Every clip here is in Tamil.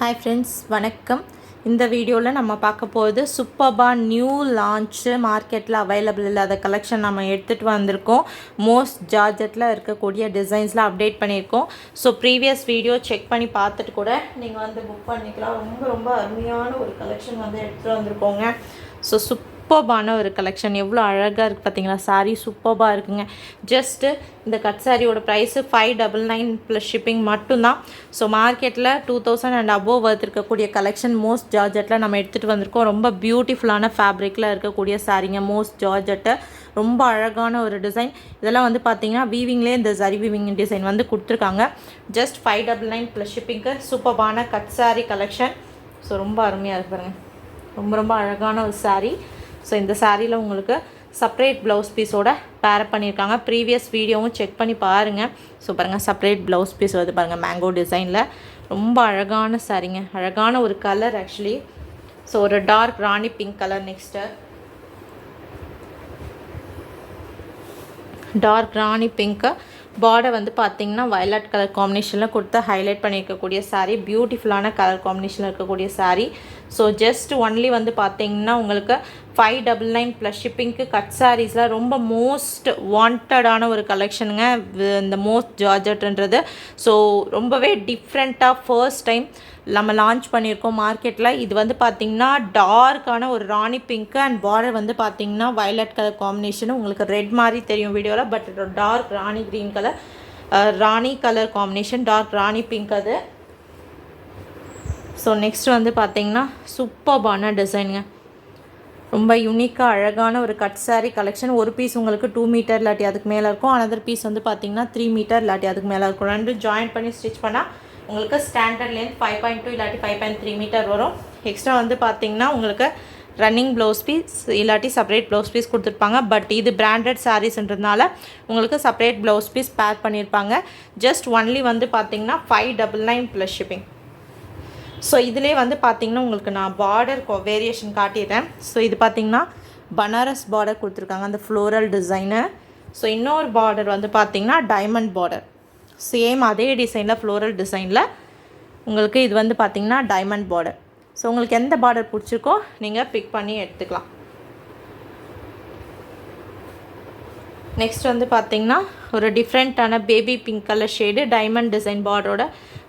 Hi friends, வணக்கம். இந்த வீடியோவில் நம்ம பார்க்க போகிறது சூப்பர்பா நியூ லான்ச் மார்க்கெட்டில் அவைலபிள் இல்லாத கலெக்ஷன் நம்ம எடுத்துகிட்டு வந்திருக்கோம். மோஸ்ட் ஜார்ஜெட்டில் இருக்கக்கூடிய டிசைன்ஸில் அப்டேட் பண்ணியிருக்கோம். ஸோ ப்ரீவியஸ் வீடியோ செக் பண்ணி பார்த்துட்டு கூட நீங்கள் வந்து புக் பண்ணிக்கலாம். ரொம்ப அருமையான ஒரு கலெக்ஷன் வந்து எடுத்துகிட்டு வந்திருக்கோங்க. ஸோ சூப்பர்பான ஒரு கலெக்ஷன் எவ்வளோ அழகாக இருக்குது பார்த்தீங்களா. சாரீ சூப்பர்பாக இருக்குங்க. ஜஸ்ட்டு இந்த கட் சாரியோட ப்ரைஸு 599 ப்ளஸ் ஷிப்பிங் மட்டும்தான். ஸோ மார்க்கெட்டில் 2000 அண்ட் அபோவ் வர்த் இருக்கக்கூடிய கலெக்ஷன் மோஸ்ட் ஜார்ஜெட்டில் நம்ம எடுத்துகிட்டு வந்திருக்கோம். ரொம்ப பியூட்டிஃபுல்லான ஃபேப்ரிக்கில் இருக்கக்கூடிய சாரீங்க. மோஸ்ட் ஜார்ஜெட்டு ரொம்ப அழகான ஒரு டிசைன். இதெல்லாம் வந்து பார்த்தீங்கன்னா வீவிங்லேயே இந்த ஜரி வீவிங் டிசைன் வந்து கொடுத்துருக்காங்க. ஜஸ்ட் 599 ப்ளஸ் ஷிப்பிங்க்கு சூப்பர்பான கட் சாரி கலெக்ஷன். ஸோ ரொம்ப அருமையாக இருக்கு பாருங்க. ரொம்ப அழகான ஒரு சாரீ. ஸோ இந்த சாரியில் உங்களுக்கு செப்பரேட் ப்ளவுஸ் பீஸோட பேரப் பண்ணியிருக்காங்க. ப்ரீவியஸ் வீடியோவும் செக் பண்ணி பாருங்கள். ஸோ பாருங்கள், செப்பரேட் ப்ளவுஸ் பீஸ் வந்து பாருங்கள் மேங்கோ டிசைனில். ரொம்ப அழகான சாரீங்க. அழகான ஒரு கலர் ஆக்சுவலி. ஸோ ஒரு dark rani pink colour. Next dark ராணி பிங்க்கு பார்டர் வந்து பார்த்திங்கன்னா வயலட் கலர் காம்பினேஷனில் கொடுத்து ஹைலைட் பண்ணியிருக்கக்கூடிய சாரீ. பியூட்டிஃபுல்லான கலர் காம்பினேஷனில் இருக்கக்கூடிய சாரீ. ஸோ ஜஸ்ட் ஒன்லி வந்து பார்த்திங்கன்னா உங்களுக்கு 599 ப்ளஸ் ஷிப்பிங்க்கு கட் சாரீஸில் ரொம்ப மோஸ்ட் வாண்டடான ஒரு கலெக்ஷனுங்க இந்த மோஸ்ட் ஜார்ஜெட்ன்றது. ஸோ ரொம்பவே டிஃப்ரெண்ட்டாக ஃபர்ஸ்ட் டைம் நம்ம லான்ச் பண்ணியிருக்கோம் மார்க்கெட்டில். இது வந்து பார்த்திங்கன்னா டார்க்கான ஒரு ராணி பிங்க்கு அண்ட் பார்டர் வந்து பார்த்திங்கன்னா வயலட் கலர் காம்பினேஷன். உங்களுக்கு ரெட் மாதிரி தெரியும் வீடியோவில், but dark rani green colour rani colour combination, dark rani pink அது. ஸோ நெக்ஸ்ட் வந்து பார்த்திங்கன்னா சூப்பர்பான டிசைனுங்க. ரொம்ப யூனிக்காக அழகான ஒரு கட் சாரீ கலெக்ஷன். ஒரு பீஸ் உங்களுக்கு 2 மீட்டர் இல்லாட்டி அதுக்கு மேலே இருக்கும். அனதர் பீஸ் வந்து பார்த்திங்கன்னா 3 மீட்டர் இல்லாட்டி அதுக்கு மேலே இருக்கும். ரெண்டும் ஜாயின் பண்ணி ஸ்டிச் பண்ணால் உங்களுக்கு ஸ்டாண்டர்ட் லென்த் 5.2 இல்லாட்டி 5.3 மீட்டர் வரும். எக்ஸ்ட்ரா வந்து பார்த்திங்கன்னா உங்களுக்கு ரன்னிங் ப்ளவுஸ் பீஸ் இல்லாட்டி செப்பரேட் ப்ளவுஸ் பீஸ் கொடுத்துருப்பாங்க. பட் இது பிராண்டட் சாரீஸ்ன்றதுனால உங்களுக்கு செப்பரேட் ப்ளவுஸ் பீஸ் பேர் பண்ணியிருப்பாங்க. ஜஸ்ட் ஒன்லி வந்து பார்த்திங்கன்னா 599 ப்ளஸ் ஷிப்பிங். ஸோ இதிலே வந்து பார்த்திங்கன்னா உங்களுக்கு நான் பார்டர் வேரியேஷன் காட்டிடுறேன். ஸோ இது பார்த்திங்கன்னா பனாரஸ் பார்டர் கொடுத்துருக்காங்க, அந்த ஃப்ளோரல் டிசைனு. ஸோ இன்னொரு பார்டர் வந்து பார்த்திங்கன்னா டைமண்ட் பார்டர். சேம் அதே டிசைனில் ஃப்ளோரல் டிசைனில் உங்களுக்கு இது வந்து பார்த்திங்கன்னா டைமண்ட் பார்டர். ஸோ உங்களுக்கு எந்த பார்டர் பிடிச்சிருக்கோ நீங்கள் பிக் பண்ணி எடுத்துக்கலாம். நெக்ஸ்ட் வந்து பார்த்திங்கன்னா ஒரு டிஃப்ரெண்ட்டான baby pink colour shade diamond design பார்டரோட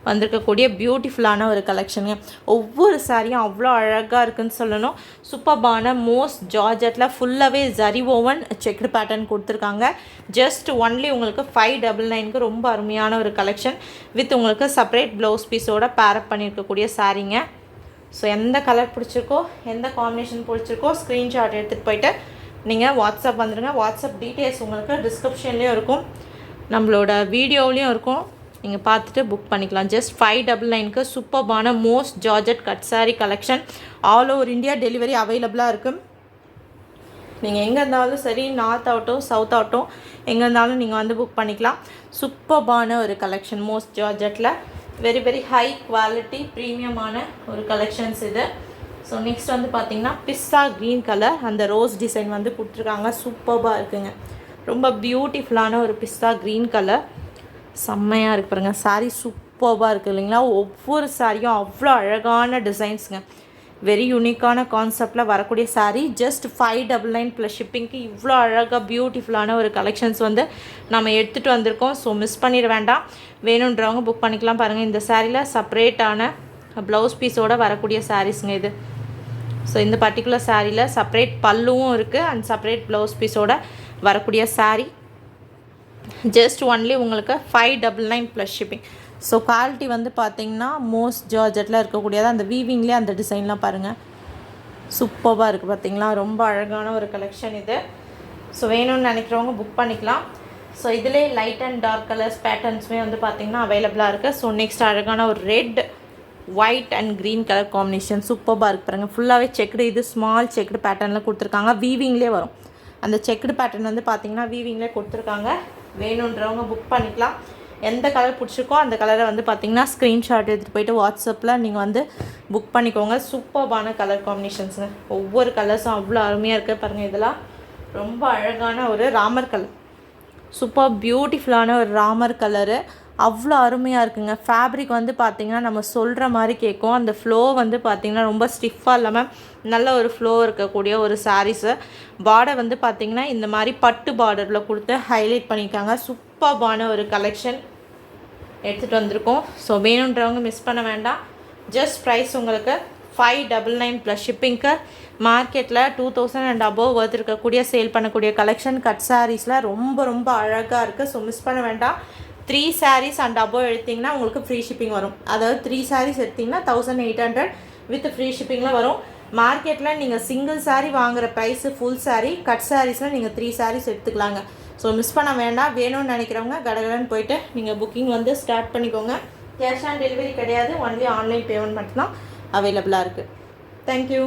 வந்திருக்கக்கூடிய பியூட்டிஃபுல்லான ஒரு கலெக்ஷனுங்க. ஒவ்வொரு சாரியும் அவ்வளோ அழகாக இருக்குதுன்னு சொல்லணும். சூப்பர்பான மோஸ்ட் ஜார்ஜெட்டில் ஃபுல்லாகவே ஜரி ஓவன் செக்டு பேட்டர்ன் கொடுத்துருக்காங்க. ஜஸ்ட் ஒன்லி உங்களுக்கு 599க்கு ரொம்ப அருமையான ஒரு கலெக்ஷன் வித் உங்களுக்கு செப்பரேட் ப்ளவுஸ் பீஸோட பேரப் பண்ணியிருக்கக்கூடிய சாரீங்க. ஸோ எந்த கலர் பிடிச்சிருக்கோ, எந்த காம்பினேஷன் பிடிச்சிருக்கோ ஸ்க்ரீன்ஷாட் எடுத்துகிட்டு போயிட்டு நீங்கள் வாட்ஸ்அப் வந்துடுங்க. வாட்ஸ்அப் டீட்டெயில்ஸ் உங்களுக்கு டிஸ்கிரிப்ஷன்லேயும் இருக்கும், நம்மளோட வீடியோவிலையும் இருக்கும். நீங்கள் பார்த்துட்டு புக் பண்ணிக்கலாம். ஜஸ்ட் 599க்கு சூப்பர்பான moss georgette cut sari collection. All over India delivery அவைலபிளாக இருக்கும். நீங்கள் எங்கே இருந்தாலும் சரி, நார்த் ஆகட்டும் சவுத் ஆகட்டும், எங்கே இருந்தாலும் நீங்கள் வந்து புக் பண்ணிக்கலாம். சூப்பர்பான ஒரு கலெக்ஷன் மோஸ்ட் ஜார்ஜெட்டில் வெரி ஹை குவாலிட்டி ப்ரீமியமான ஒரு கலெக்ஷன்ஸ் இது. ஸோ நெக்ஸ்ட் வந்து பார்த்திங்கன்னா பிஸ்ஸா க்ரீன் கலர் அந்த ரோஸ் டிசைன் வந்து கொடுத்துருக்காங்க. சூப்பர்பாக இருக்குங்க. ரொம்ப பியூட்டிஃபுல்லான ஒரு பிஸ்ஸா க்ரீன் கலர். செம்மையாக இருக்குது பாருங்கள். சாரீ சூப்பர்பாக இருக்குது இல்லைங்களா. ஒவ்வொரு சாரியும் அவ்வளோ அழகான டிசைன்ஸுங்க. வெரி யூனிக்கான கான்செப்டில் வரக்கூடிய சாரீ. ஜஸ்ட் 599 ப்ளஸ் ஷிப்பிங்க்கு இவ்வளோ அழகாக பியூட்டிஃபுல்லான ஒரு கலெக்ஷன்ஸ் வந்து நம்ம எடுத்துகிட்டு வந்திருக்கோம். ஸோ மிஸ் பண்ணிட வேண்டாம். வேணுன்றவங்க புக் பண்ணிக்கலாம். பாருங்கள், இந்த சாரியில் செப்பரேட்டான ப்ளவுஸ் பீஸோடு வரக்கூடிய சாரீஸுங்க இது. ஸோ இந்த பர்டிகுலர் சாரியில் செப்பரேட் பல்லுவும் இருக்குது அண்ட் செப்பரேட் ப்ளவுஸ் பீஸோடு வரக்கூடிய சாரீ. ஜஸ்ட் ஒன்லி உங்களுக்கு 599 ப்ளஸ் ஷிப்பிங். ஸோ குவாலிட்டி வந்து பார்த்திங்கன்னா மோஸ்ட் ஜார்ஜெட்டில் இருக்கக்கூடியது. அந்த வீவிங்லேயே அந்த டிசைன்லாம் பாருங்கள் சூப்பராக இருக்குது பார்த்திங்களா. ரொம்ப அழகான ஒரு கலெக்ஷன் இது. ஸோ வேணும்னு நினைக்கிறவங்க புக் பண்ணிக்கலாம். ஸோ இதிலே லைட் அண்ட் டார்க் கலர்ஸ் பேட்டர்ன்ஸுமே வந்து பார்த்திங்கன்னா அவைலபிளாக இருக்குது. ஸோ நெக்ஸ்ட் அழகான ஒரு red white and green colour combination சூப்பராக இருக்குது பாருங்கள். ஃபுல்லாகவே செக்குடு, இது ஸ்மால் செக்குடு பேட்டர்னில் கொடுத்துருக்காங்க. வீவிங்லேயே வரும் அந்த செக்குடு பேட்டர்ன் வந்து பார்த்திங்கன்னா வீவிங்லேயே கொடுத்துருக்காங்க. வேணுன்றவங்க புக் பண்ணிக்கலாம். எந்த கலர் பிடிச்சிருக்கோ அந்த கலரை வந்து பார்த்திங்கன்னா ஸ்க்ரீன்ஷாட் எடுத்துகிட்டு போய்ட்டு வாட்ஸ்அப்பில் நீங்கள் வந்து புக் பண்ணிக்கோங்க. சூப்பர்பான கலர் காம்பினேஷன்ஸுங்க. ஒவ்வொரு கலர்ஸும் அவ்வளோ அருமையாக இருக்குது பாருங்கள். இதெல்லாம் ரொம்ப அழகான ஒரு ராமர் கலர், சூப்பர் பியூட்டிஃபுல்லான ஒரு ராமர் கலரு. அவ்வளோ அருமையாக இருக்குங்க. ஃபேப்ரிக் வந்து பார்த்திங்கன்னா நம்ம சொல்கிற மாதிரி கேட்கும். அந்த ஃப்ளோ வந்து பார்த்திங்கன்னா ரொம்ப ஸ்டிஃபாக இல்லாமல் நல்ல ஒரு ஃப்ளோ இருக்கக்கூடிய ஒரு சாரீஸு. பார்டர் வந்து பார்த்திங்கன்னா இந்த மாதிரி பட்டு பார்டரில் கொடுத்து ஹைலைட் பண்ணியிருக்காங்க. சூப்பர்பான ஒரு கலெக்ஷன் எடுத்துகிட்டு வந்திருக்கோம். ஸோ வேணுன்றவங்க மிஸ் பண்ண வேண்டாம். ஜஸ்ட் ப்ரைஸ் உங்களுக்கு 599 ப்ளஸ் ஷிப்பிங்க்கு. மார்க்கெட்டில் 2000 அண்ட் அபோவ் ஒர்த் இருக்கக்கூடிய சேல் பண்ணக்கூடிய கலெக்ஷன் கட் சாரீஸில் ரொம்ப ரொம்ப அழகாக இருக்குது. ஸோ மிஸ் பண்ண வேண்டாம். 3 சாரீஸ் அண்ட் அபோவ் எடுத்திங்கன்னா உங்களுக்கு ஃப்ரீ ஷிப்பிங் வரும். அதாவது 3 சாரீஸ் எடுத்திங்கன்னா 1800 வித் ஃப்ரீ ஷிப்பிங்கில் வரும். மார்க்கெட்டில் நீங்கள் சிங்கிள் சாரீ வாங்குகிற ப்ரைஸு ஃபுல் சாரீ. கட் சாரீஸில் நீங்கள் 3 சாரீஸ் எடுத்துக்கலாங்க. ஸோ மிஸ் பண்ண வேண்டாம். வேணும்னு நினைக்கிறவங்க கடகடன்னு போய்ட்டு நீங்கள் புக்கிங் வந்து ஸ்டார்ட் பண்ணிக்கோங்க. கேஷ் ஆன் டெலிவரி கிடையாது. ஒன்லி ஆன்லைன் பேமெண்ட் மட்டும்தான் அவைலபிளாக இருக்குது. தேங்க்யூ.